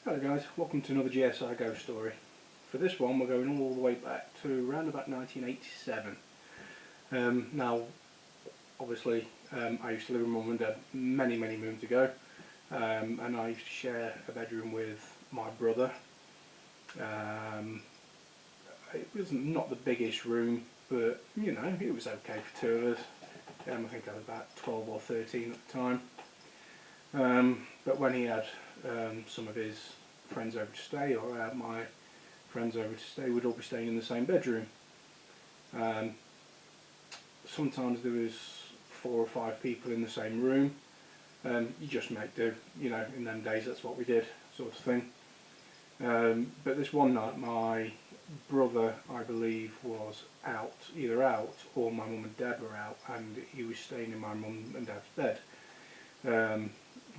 Hello guys, welcome to another G.S.I Ghost story. For this one we're going all the way back to around about 1987. Now obviously I used to live with Mum and Dad many moons ago, and I used to share a bedroom with my brother. It was not the biggest room, but you know, it was okay for two of us. I think I was about 12 or 13 at the time. But when he had some of his friends over to stay, or I had my friends over to stay, we'd all be staying in the same bedroom. Sometimes there was 4 or 5 people in the same room. You just make do, you know, in them days that's what we did, sort of thing. But this one night my brother, I believe, was out, either out or my mum and dad were out, and he was staying in my mum and dad's bed.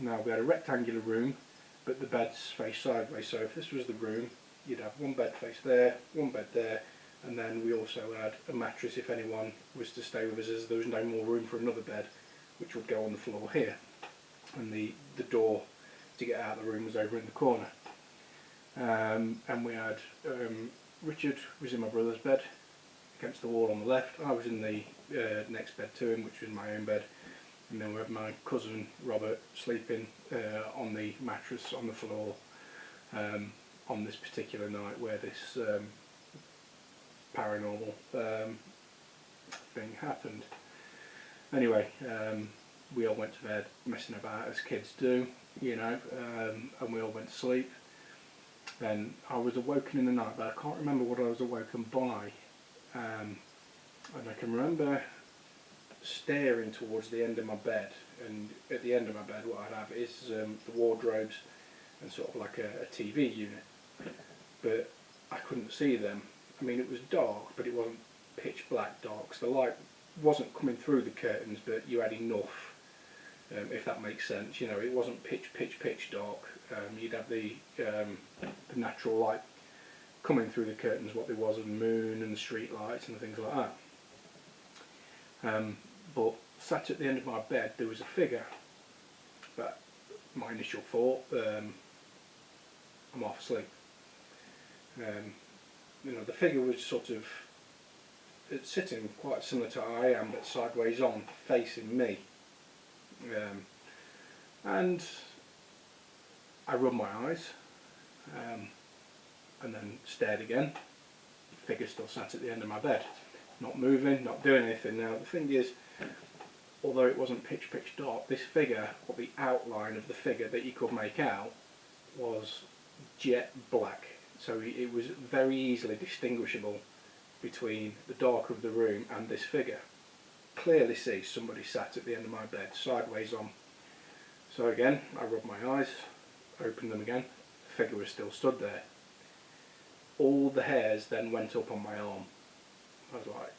Now we had a rectangular room, but the beds faced sideways, so if this was the room, you'd have one bed faced there, one bed there, and then we also had a mattress if anyone was to stay with us, as there was no more room for another bed, which would go on the floor here, and the door to get out of the room was over in the corner. And we had Richard was in my brother's bed against the wall on the left. I was in the next bed to him, which was my own bed. And then we had my cousin Robert sleeping on the mattress on the floor on this particular night where this paranormal thing happened. Anyway, we all went to bed messing about as kids do, you know, and we all went to sleep. Then I was awoken in the night, but I can't remember what I was awoken by. And I can remember staring towards the end of my bed, and at the end of my bed what I'd have is the wardrobes and sort of like a TV unit, but I couldn't see them. I mean, it was dark, but it wasn't pitch black dark, so the light wasn't coming through the curtains, but you had enough, if that makes sense. You know, it wasn't pitch dark. You'd have the natural light coming through the curtains, what there was of the moon and the street lights and things like that. But sat at the end of my bed there was a figure. But my initial thought, I'm half asleep. You know, the figure was sort of sitting quite similar to how I am, but sideways on, facing me. And I rubbed my eyes and then stared again. The figure still sat at the end of my bed, not moving, not doing anything. Now the thing is, although it wasn't pitch dark, this figure, or the outline of the figure that you could make out, was jet black. So it was very easily distinguishable between the dark of the room and this figure. Clearly see somebody sat at the end of my bed, sideways on. So again, I rubbed my eyes, opened them again, the figure was still stood there. All the hairs then went up on my arm. I was like,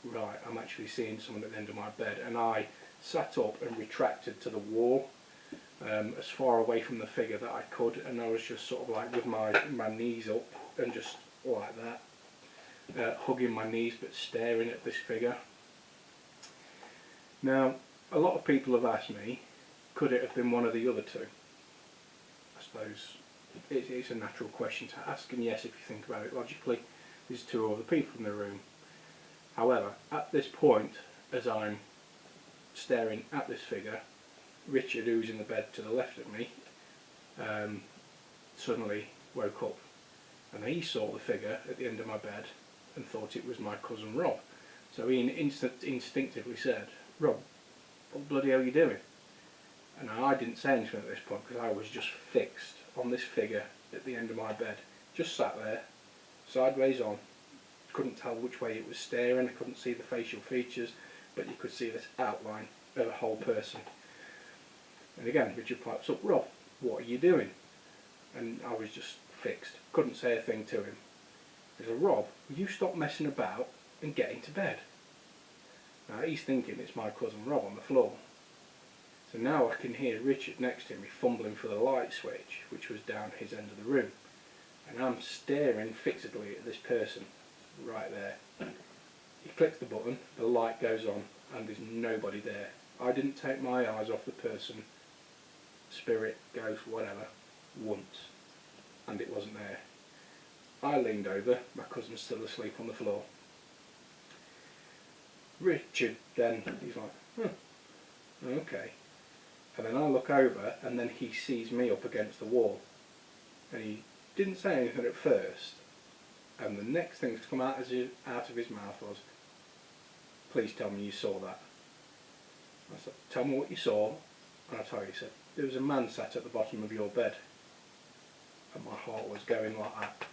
right, I'm actually seeing someone at the end of my bed, and I sat up and retracted to the wall, as far away from the figure that I could, and I was just sort of like with my knees up and just like that, hugging my knees but staring at this figure. Now, a lot of people have asked me, could it have been one of the other two? I suppose it's a natural question to ask, and yes, if you think about it logically, there's 2 other people in the room. However, at this point, as I'm staring at this figure, Richard, who's in the bed to the left of me, suddenly woke up, and he saw the figure at the end of my bed and thought it was my cousin Rob. So he instinctively said, "Rob, what the bloody hell are you doing?" And I didn't say anything at this point because I was just fixed on this figure at the end of my bed. Just sat there, sideways on. Couldn't tell which way it was staring, I couldn't see the facial features, but you could see this outline of a whole person. And again, Richard pipes up, "Rob, what are you doing?" And I was just fixed, couldn't say a thing to him. He said, "Rob, will you stop messing about and get into bed?" Now he's thinking it's my cousin Rob on the floor. So now I can hear Richard next to me fumbling for the light switch, which was down his end of the room. And I'm staring fixedly at this person right there. He clicks the button, the light goes on, and there's nobody there. I didn't take my eyes off the person, spirit, ghost, whatever, once. and it wasn't there. I leaned over, my cousin's still asleep on the floor. Richard then, he's like, huh, okay. And then I look over, and then he sees me up against the wall. And he didn't say anything at first, and the next thing to come out of his mouth was, please tell me you saw that. I said, tell me what you saw. And I tell you, he said, there was a man sat at the bottom of your bed. And my heart was going like that.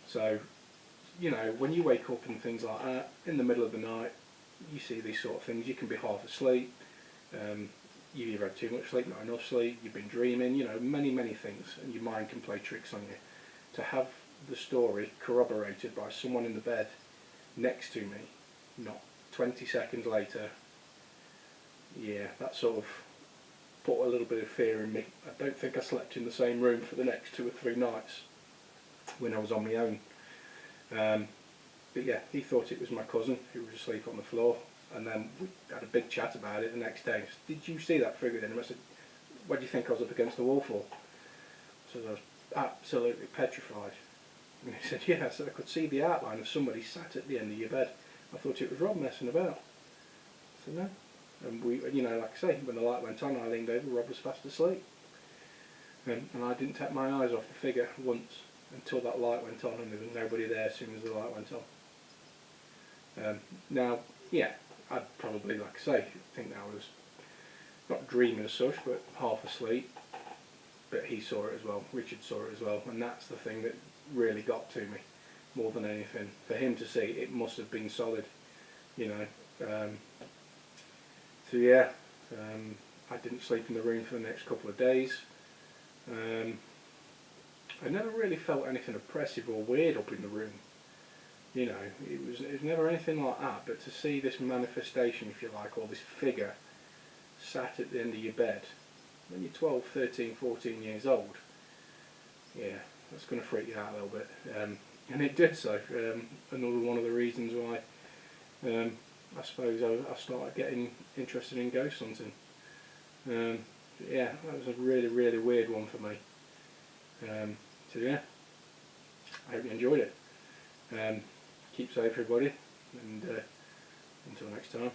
So, you know, when you wake up and things like that, in the middle of the night, you see these sort of things. You can be half asleep, you've either had too much sleep, not enough sleep, you've been dreaming, you know, many things, and your mind can play tricks on you. To have the story corroborated by someone in the bed next to me, not 20 seconds later, yeah, that sort of put a little bit of fear in me. I don't think I slept in the same room for the next 2 or 3 nights when I was on my own. But yeah, he thought it was my cousin who was asleep on the floor, and then we had a big chat about it the next day. He said, did you see that figure then? And I said, what do you think I was up against the wall for? So I was absolutely petrified. And he said, yeah, so I could see the outline of somebody sat at the end of your bed. I thought it was Rob messing about. I said, no. And we, you know, like I say, when the light went on, I leaned over, Rob was fast asleep. And I didn't take my eyes off the figure once until that light went on, and there was nobody there as soon as the light went on. Now, yeah, I'd probably, like I say, think I was not dreaming as such, but half asleep. But he saw it as well, Richard saw it as well, and that's the thing that really got to me more than anything. For him to see, it must have been solid, you know. So yeah, I didn't sleep in the room for the next couple of days. I never really felt anything oppressive or weird up in the room. You know, it was never anything like that, but to see this manifestation, if you like, or this figure sat at the end of your bed when you're 12, 13, 14 years old, yeah, that's going to freak you out a little bit. And it did so. Another one of the reasons why I suppose I started getting interested in ghost hunting. Yeah, that was a really weird one for me. So yeah, I hope you enjoyed it. Keep safe everybody, and until next time.